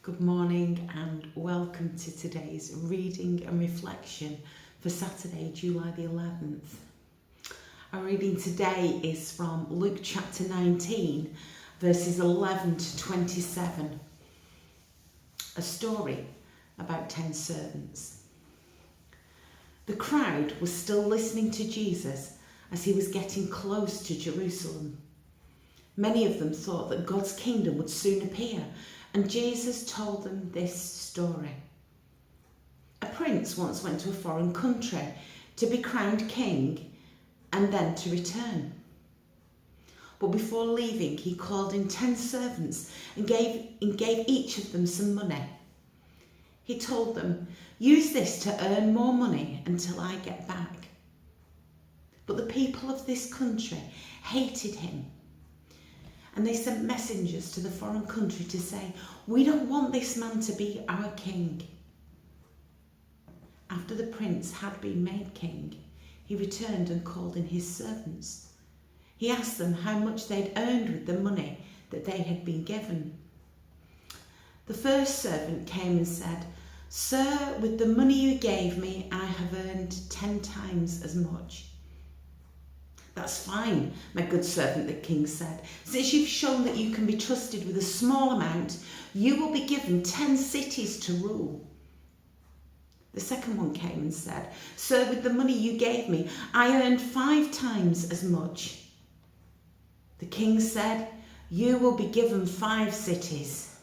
Good morning and welcome to today's reading and reflection for Saturday, July the 11th. Our reading today is from Luke chapter 19, verses 11 to 27. A story about 10 servants. The crowd was still listening to Jesus as he was getting close to Jerusalem. Many of them thought that God's kingdom would soon appear, and Jesus told them this story. A prince once went to a foreign country to be crowned king and then to return. But before leaving, he called in 10 servants and gave each of them some money. He told them, "Use this to earn more money until I get back." But the people of this country hated him, and they sent messengers to the foreign country to say, "We don't want this man to be our king." After the prince had been made king, he returned and called in his servants. He asked them how much they'd earned with the money that they had been given. The first servant came and said, "Sir, with the money you gave me, I have earned 10 times as much." "That's fine, my good servant," the king said. "Since you've shown that you can be trusted with a small amount, you will be given 10 cities to rule." The second one came and said, "Sir, with the money you gave me, I earned 5 times as much." The king said, "You will be given 5 cities.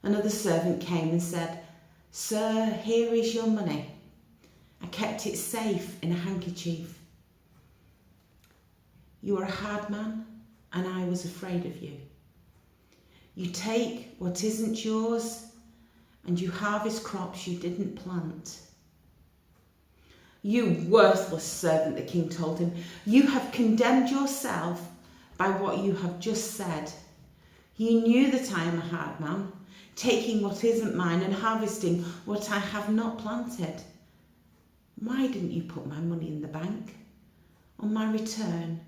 Another servant came and said, "Sir, here is your money. I kept it safe in a handkerchief. You are a hard man, and I was afraid of you. You take what isn't yours, and you harvest crops you didn't plant." "You worthless servant," the king told him, "you have condemned yourself by what you have just said. You knew that I am a hard man, taking what isn't mine and harvesting what I have not planted. Why didn't you put my money in the bank? On my return,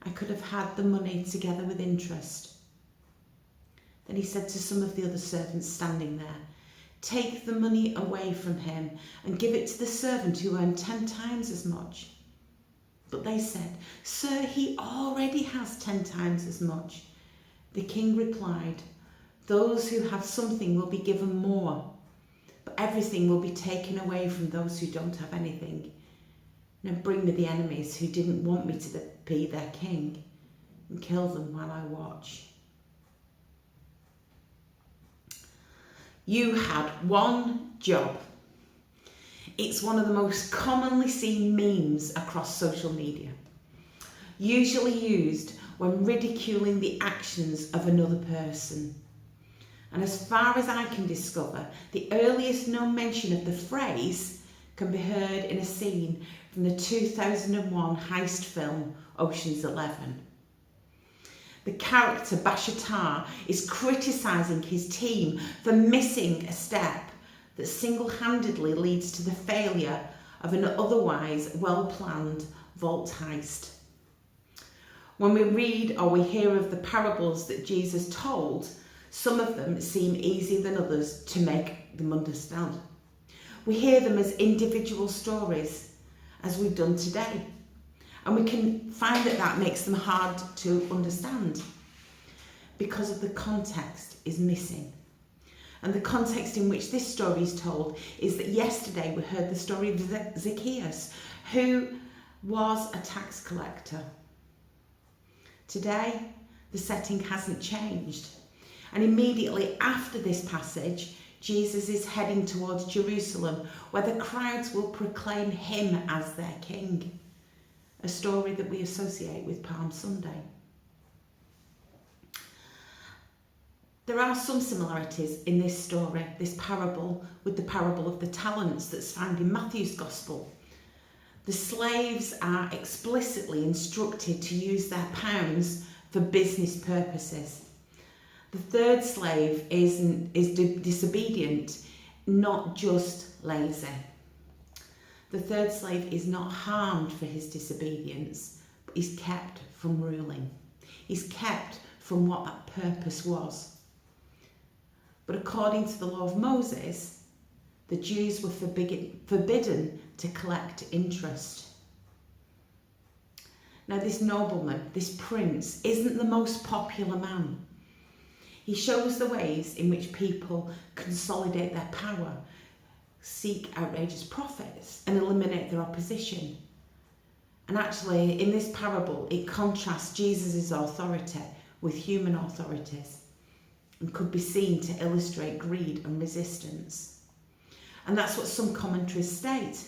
I could have had the money together with interest." Then he said to some of the other servants standing there, "Take the money away from him and give it to the servant who earned 10 times as much." But they said, "Sir, he already has 10 times as much." The king replied, "Those who have something will be given more, but everything will be taken away from those who don't have anything. Now bring me the enemies who didn't want me to be their king, and kill them while I watch." You had one job. It's one of the most commonly seen memes across social media, usually used when ridiculing the actions of another person. And as far as I can discover, the earliest known mention of the phrase can be heard in a scene from the 2001 heist film Ocean's 11. The character Bashatar is criticising his team for missing a step that single-handedly leads to the failure of an otherwise well-planned vault heist. When we read or we hear of the parables that Jesus told, some of them seem easier than others to make them understand. We hear them as individual stories, as we've done today, and we can find that makes them hard to understand because of the context is missing. And the context in which this story is told is that yesterday we heard the story of Zacchaeus, who was a tax collector. Today, the setting hasn't changed. And immediately after this passage, Jesus is heading towards Jerusalem, where the crowds will proclaim him as their king, a story that we associate with Palm Sunday. There are some similarities in this story, this parable, with the parable of the talents that's found in Matthew's Gospel. The slaves are explicitly instructed to use their pounds for business purposes. The third slave is disobedient, not just lazy. The third slave is not harmed for his disobedience, but is kept from ruling. He's kept from what that purpose was. But according to the law of Moses, the Jews were forbidden to collect interest. Now, this nobleman, this prince, isn't the most popular man. He shows the ways in which people consolidate their power, seek outrageous profits, and eliminate their opposition. And actually, in this parable, it contrasts Jesus' authority with human authorities and could be seen to illustrate greed and resistance. And that's what some commentaries state,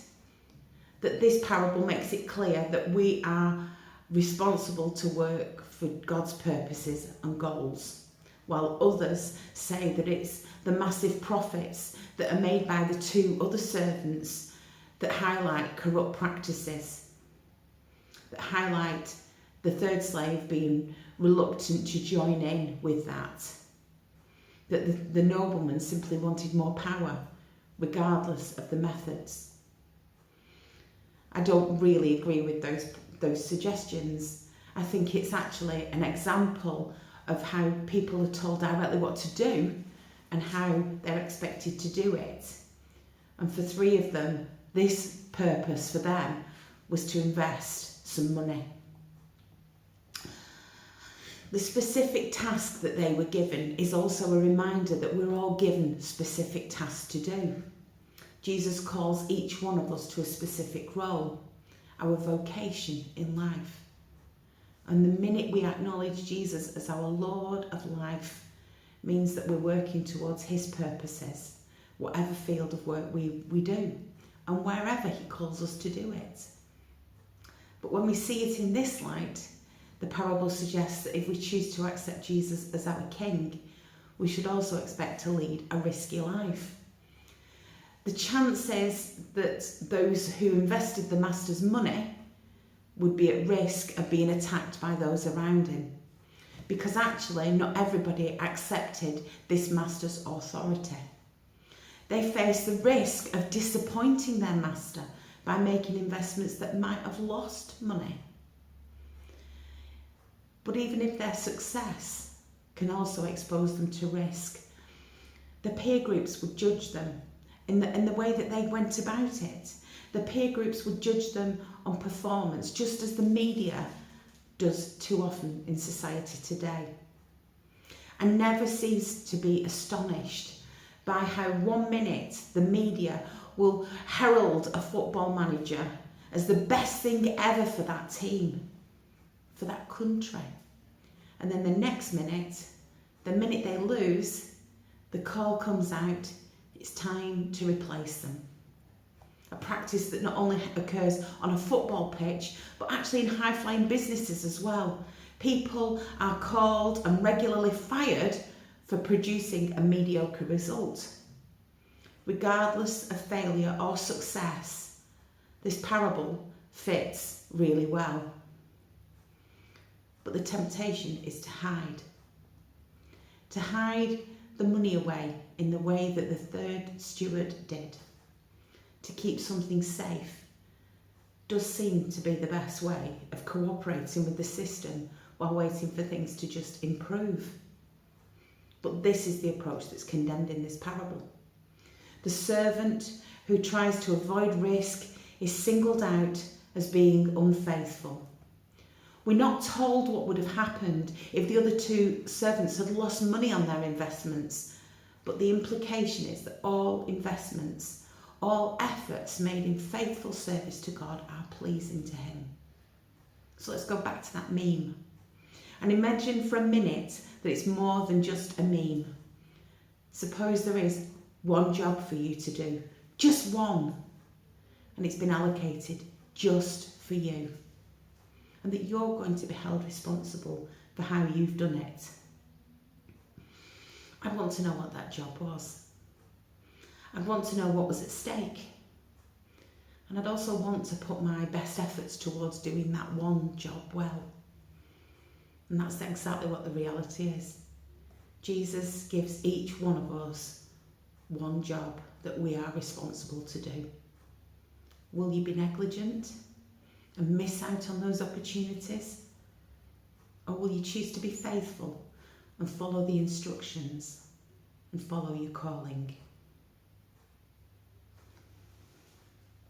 that this parable makes it clear that we are responsible to work for God's purposes and goals, while others say that it's the massive profits that are made by the two other servants that highlight corrupt practices, that highlight the third slave being reluctant to join in with that the nobleman simply wanted more power, regardless of the methods. I don't really agree with those suggestions. I think it's actually an example of how people are told directly what to do and how they're expected to do it. And for three of them, this purpose for them was to invest some money. The specific task that they were given is also a reminder that we're all given specific tasks to do. Jesus calls each one of us to a specific role, our vocation in life. And the minute we acknowledge Jesus as our Lord of life means that we're working towards his purposes, whatever field of work we do, and wherever he calls us to do it. But when we see it in this light, the parable suggests that if we choose to accept Jesus as our King, we should also expect to lead a risky life. The chances that those who invested the master's money would be at risk of being attacked by those around him, because actually not everybody accepted this master's authority. They faced the risk of disappointing their master by making investments that might have lost money. But even if their success can also expose them to risk, the peer groups would judge them in the way that they went about it. The peer groups would judge them on performance, just as the media does too often in society today. And never cease to be astonished by how 1 minute the media will herald a football manager as the best thing ever for that team, for that country. And then the next minute, the minute they lose, the call comes out, it's time to replace them. A practice that not only occurs on a football pitch, but actually in high-flying businesses as well. People are called and regularly fired for producing a mediocre result. Regardless of failure or success, this parable fits really well. But the temptation is to hide the money away in the way that the third steward did. To keep something safe does seem to be the best way of cooperating with the system while waiting for things to just improve. But this is the approach that's condemned in this parable. The servant who tries to avoid risk is singled out as being unfaithful. We're not told what would have happened if the other two servants had lost money on their investments, but the implication is that all investments, all efforts made in faithful service to God are pleasing to him. So let's go back to that meme. And imagine for a minute that it's more than just a meme. Suppose there is one job for you to do, just one, and it's been allocated just for you. And that you're going to be held responsible for how you've done it. I want to know what that job was. I'd want to know what was at stake. And I'd also want to put my best efforts towards doing that one job well. And that's exactly what the reality is. Jesus gives each one of us one job that we are responsible to do. Will you be negligent and miss out on those opportunities? Or will you choose to be faithful and follow the instructions? and follow your calling.